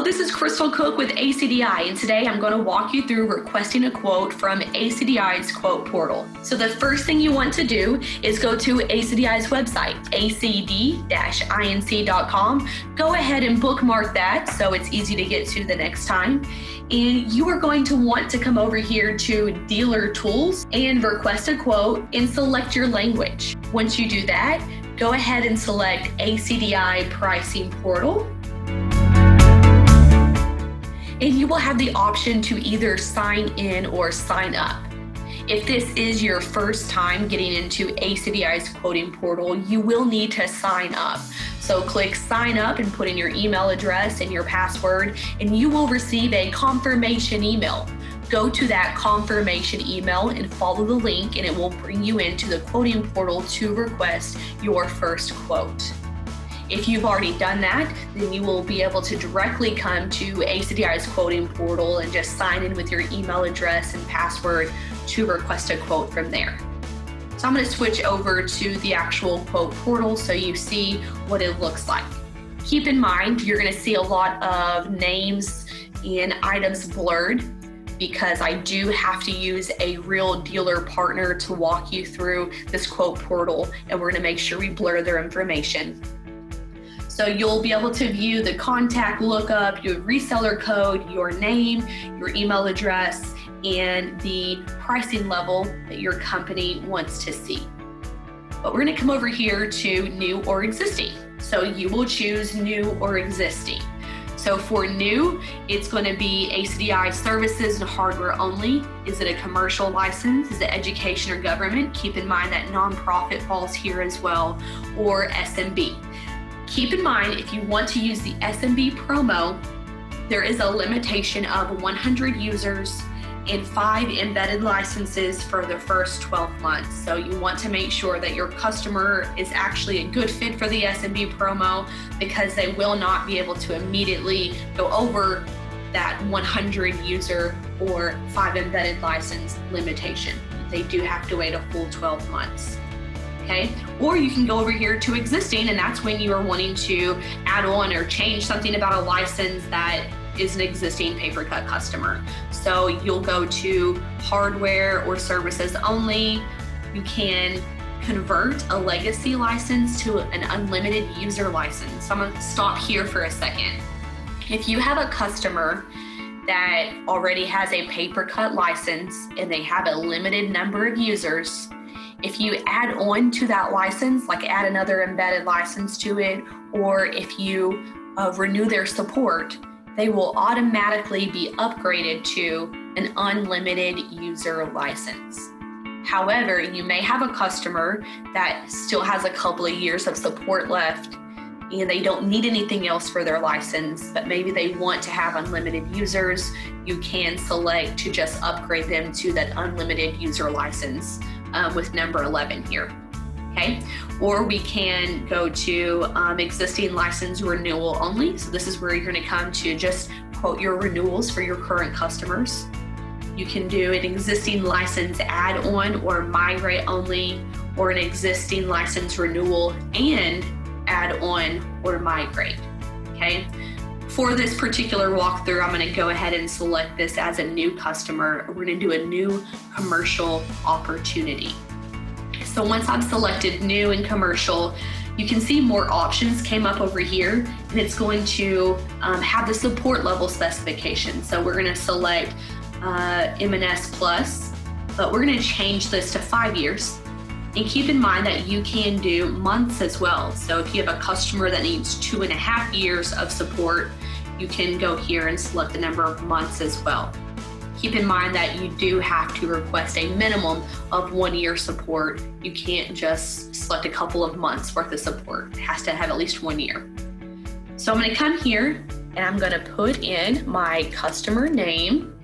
this is Crystal Cook with ACDI, and today I'm going to walk you through requesting a quote from ACDI's quote portal. So the first thing you want to do is go to ACDI's website, acd-inc.com. Go ahead and bookmark that so it's easy to get to the next time. And you are going to want to come over here to Dealer Tools and request a quote and select your language. Once you do that, go ahead and select ACDI Pricing Portal. And you will have the option to either sign in or sign up. If this is your first time getting into ACDI's quoting portal, you will need to sign up. So click sign up and put in your email address and your password, and you will receive a confirmation email. Go to that confirmation email and follow the link, and it will bring you into the quoting portal to request your first quote. If you've already done that, then you will be able to directly come to ACDI's quoting portal and just sign in with your email address and password to request a quote from there. So I'm going to switch over to the actual quote portal so you see what it looks like. Keep in mind, you're going to see a lot of names and items blurred because I do have to use a real dealer partner to walk you through this quote portal, and we're going to make sure we blur their information. So you'll be able to view the contact lookup, your reseller code, your name, your email address, and the pricing level that your company wants to see. But we're going to come over here to new or existing. So you will choose new or existing. So for new, it's going to be ACDI services and hardware only. Is it a commercial license? Is it education or government? Keep in mind that nonprofit falls here as well, or SMB. Keep in mind, if you want to use the SMB promo, there is a limitation of 100 users and 5 embedded licenses for the first 12 months. So you want to make sure that your customer is actually a good fit for the SMB promo, because they will not be able to immediately go over that 100 user or 5 embedded license limitation. They do have to wait a full 12 months. Okay. Or you can go over here to existing, and that's when you are wanting to add on or change something about a license that is an existing pay-per-cut customer. So you'll go to hardware or services only. You can convert a legacy license to an unlimited user license. So I'm going to stop here for a second. If you have a customer that already has a pay-per-cut license and they have a limited number of users, if you add on to that license, like add another embedded license to it, or if you renew their support, they will automatically be upgraded to an unlimited user license. However, you may have a customer that still has a couple of years of support left and they don't need anything else for their license, but maybe they want to have unlimited users. You can select to just upgrade them to that unlimited user license with number 11 here. Okay, or we can go to existing license renewal only. So this is where you're going to come to just quote your renewals for your current customers. You can do an existing license add-on or migrate only, or an existing license renewal and add-on or migrate. Okay, for this particular walkthrough, I'm going to go ahead and select this as a new customer. We're going to do a new commercial opportunity. So once I've selected new and commercial, you can see more options came up over here, and it's going to have the support level specification. So we're going to select M&S Plus, but we're going to change this to 5 years. And keep in mind that you can do months as well. So if you have a customer that needs 2.5 years of support, you can go here and select the number of months as well. Keep in mind that you do have to request a minimum of 1 year support. You can't just select a couple of months worth of support. It has to have at least 1 year. So I'm going to come here and I'm going to put in my customer name.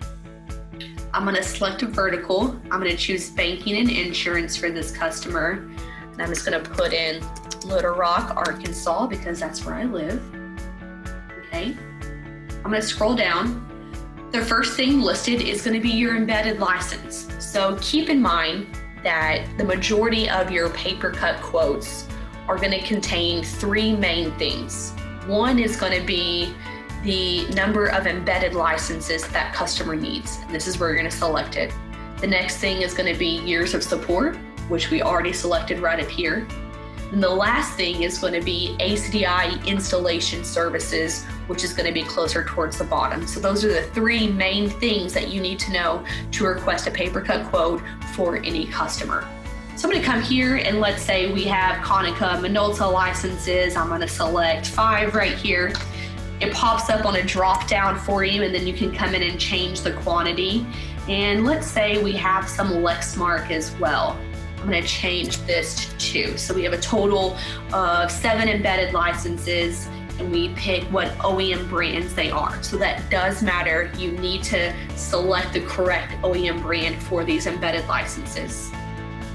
I'm going to select a vertical. I'm going to choose banking and insurance for this customer. And I'm just going to put in Little Rock, Arkansas, because that's where I live. Okay. I'm going to scroll down. The first thing listed is going to be your embedded license. So keep in mind that the majority of your pay-per-cut quotes are going to contain 3 main things. One is going to be the number of embedded licenses that customer needs. This is where you're going to select it. The next thing is going to be years of support, which we already selected right up here. And the last thing is going to be ACDI installation services, which is going to be closer towards the bottom. So those are the three main things that you need to know to request a paper cut quote for any customer. So I'm going to come here and let's say we have Konica Minolta licenses. I'm going to select 5 right here. It pops up on a drop down for you, and then you can come in and change the quantity. And let's say we have some Lexmark as well. I'm going to change this to 2. So we have a total of 7 embedded licenses, and we pick what OEM brands they are. So that does matter. You need to select the correct OEM brand for these embedded licenses.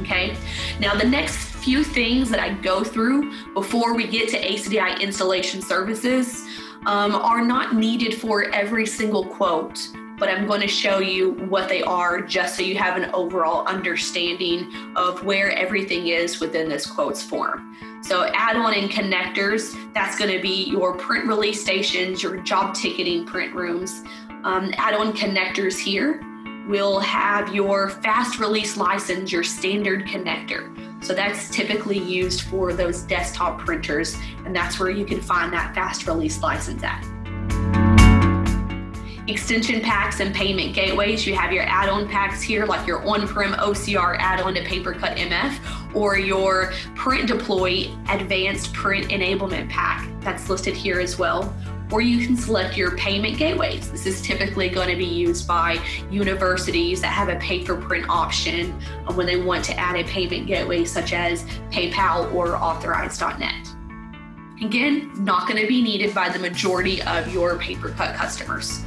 Okay. Now the next few things that I go through before we get to ACDI installation services are not needed for every single quote, but I'm going to show you what they are just so you have an overall understanding of where everything is within this quotes form. So add-on and connectors, that's going to be your print release stations, your job ticketing print rooms. Add-on connectors here will have your fast release license, your standard connector. So that's typically used for those desktop printers, and that's where you can find that fast release license at. Extension packs and payment gateways, you have your add-on packs here, like your on-prem OCR add-on to PaperCut MF, or your Print Deploy Advanced Print Enablement Pack. That's listed here as well. Or you can select your payment gateways. This is typically going to be used by universities that have a pay-for-print option when they want to add a payment gateway such as PayPal or Authorize.net. Again, not going to be needed by the majority of your PaperCut customers.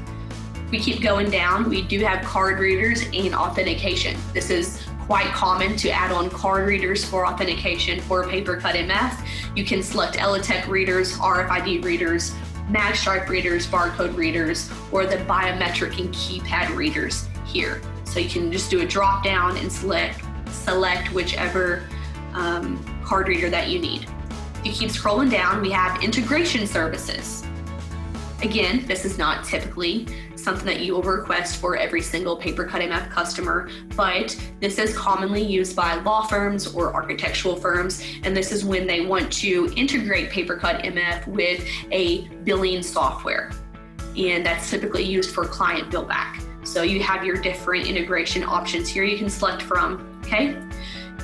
We keep going down. We do have card readers and authentication. This is quite common to add on card readers for authentication for PaperCut MF. You can select ELITech readers, RFID readers, Magstripe readers, barcode readers, or the biometric and keypad readers here. So you can just do a drop down and select whichever card reader that you need. If you keep scrolling down, we have integration services. Again, this is not typically something that you will request for every single PaperCut MF customer, but this is commonly used by law firms or architectural firms, and this is when they want to integrate PaperCut MF with a billing software, and that's typically used for client bill back. So you have your different integration options here you can select from, okay?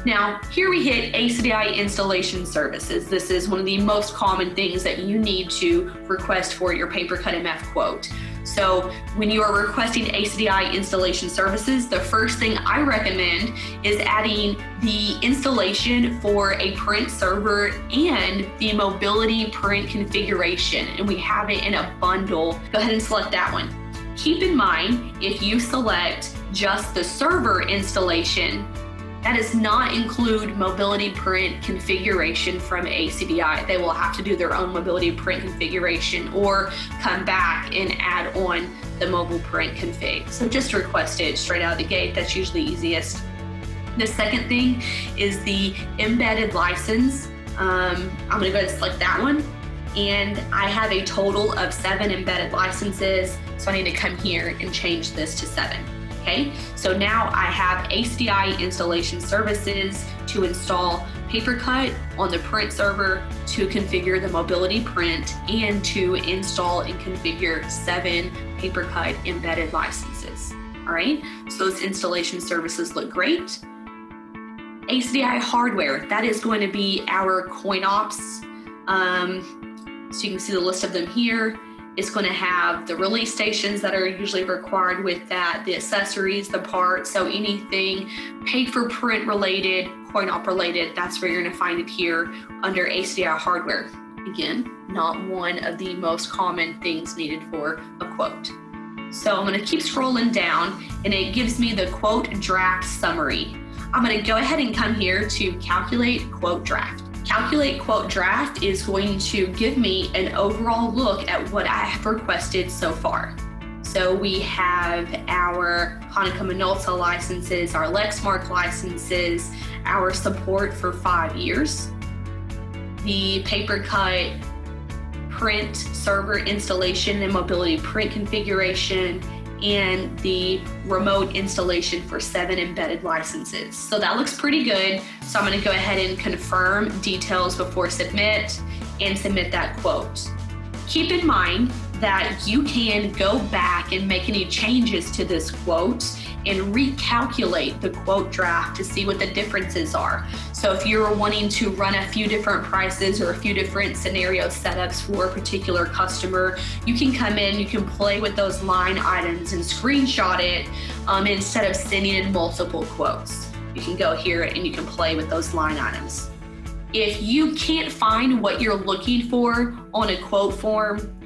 Now, here we hit ACDI installation services. This is one of the most common things that you need to request for your PaperCut MF quote. So when you are requesting ACDI installation services, the first thing I recommend is adding the installation for a print server and the mobility print configuration, and we have it in a bundle. Go ahead and select that one. Keep in mind, if you select just the server installation, that does not include mobility print configuration from ACDI. They will have to do their own mobility print configuration or come back and add on the mobile print config. So just request it straight out of the gate. That's usually easiest. The second thing is the embedded license. I'm gonna go ahead and select that one. And I have a total of 7 embedded licenses. So I need to come here and change this to 7. Okay, so now I have ACDI installation services to install PaperCut on the print server, to configure the mobility print, and to install and configure 7 PaperCut embedded licenses. All right, so those installation services look great. ACDI hardware, that is going to be our coin ops. So you can see the list of them here. It's going to have the release stations that are usually required with that, the accessories, the parts. So anything paid for print related, coin op related, that's where you're going to find it here under ACDI hardware. Again, not one of the most common things needed for a quote. So I'm going to keep scrolling down, and it gives me the quote draft summary. I'm going to go ahead and come here to calculate quote draft. Calculate quote draft is going to give me an overall look at what I have requested so far. So we have our Konica Minolta licenses, our Lexmark licenses, our support for 5 years, the PaperCut print server installation and mobility print configuration, and the remote installation for 7 embedded licenses. So that looks pretty good. So I'm going to go ahead and confirm details before submit and submit that quote. Keep in mind that you can go back and make any changes to this quote and recalculate the quote draft to see what the differences are. So if you're wanting to run a few different prices or a few different scenario setups for a particular customer, you can come in, you can play with those line items and screenshot it instead of sending in multiple quotes. You can go here and you can play with those line items. If you can't find what you're looking for on a quote form,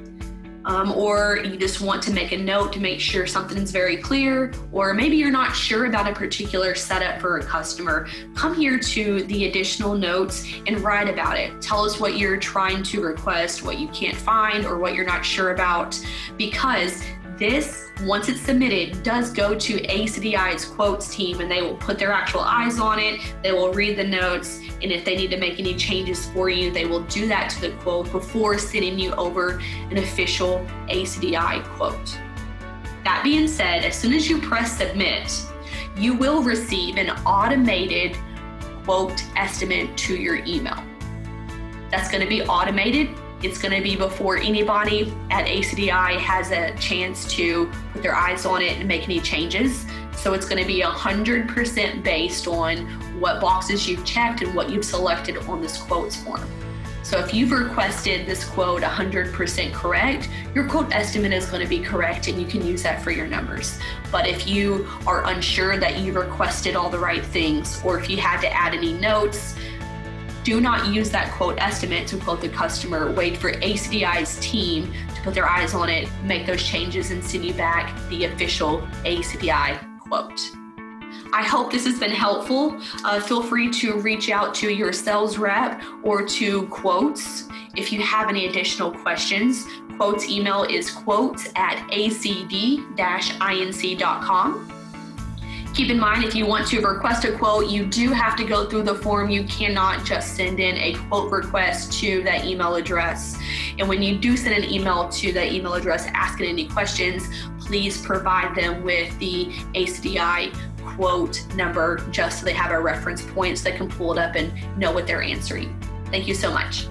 or you just want to make a note to make sure something's very clear, or maybe you're not sure about a particular setup for a customer, come here to the additional notes and write about it. Tell us what you're trying to request, what you can't find, or what you're not sure about, because this, once it's submitted, does go to ACDI's quotes team, and they will put their actual eyes on it. They will read the notes, and if they need to make any changes for you, they will do that to the quote before sending you over an official ACDI quote. That being said, as soon as you press submit, you will receive an automated quote estimate to your email. That's going to be automated. It's going to be before anybody at ACDI has a chance to put their eyes on it and make any changes. So it's going to be 100% based on what boxes you've checked and what you've selected on this quotes form. So if you've requested this quote 100% correct, your quote estimate is going to be correct, and you can use that for your numbers. But if you are unsure that you requested all the right things, or if you had to add any notes, do not use that quote estimate to quote the customer. Wait for ACDI's team to put their eyes on it, make those changes, and send you back the official ACDI quote. I hope this has been helpful. Feel free to reach out to your sales rep or to quotes if you have any additional questions. Quotes email is quotes@acd-inc.com. Keep in mind, if you want to request a quote, you do have to go through the form. You cannot just send in a quote request to that email address. And when you do send an email to that email address asking any questions, please provide them with the ACDI quote number, just so they have a reference point so they can pull it up and know what they're answering. Thank you so much.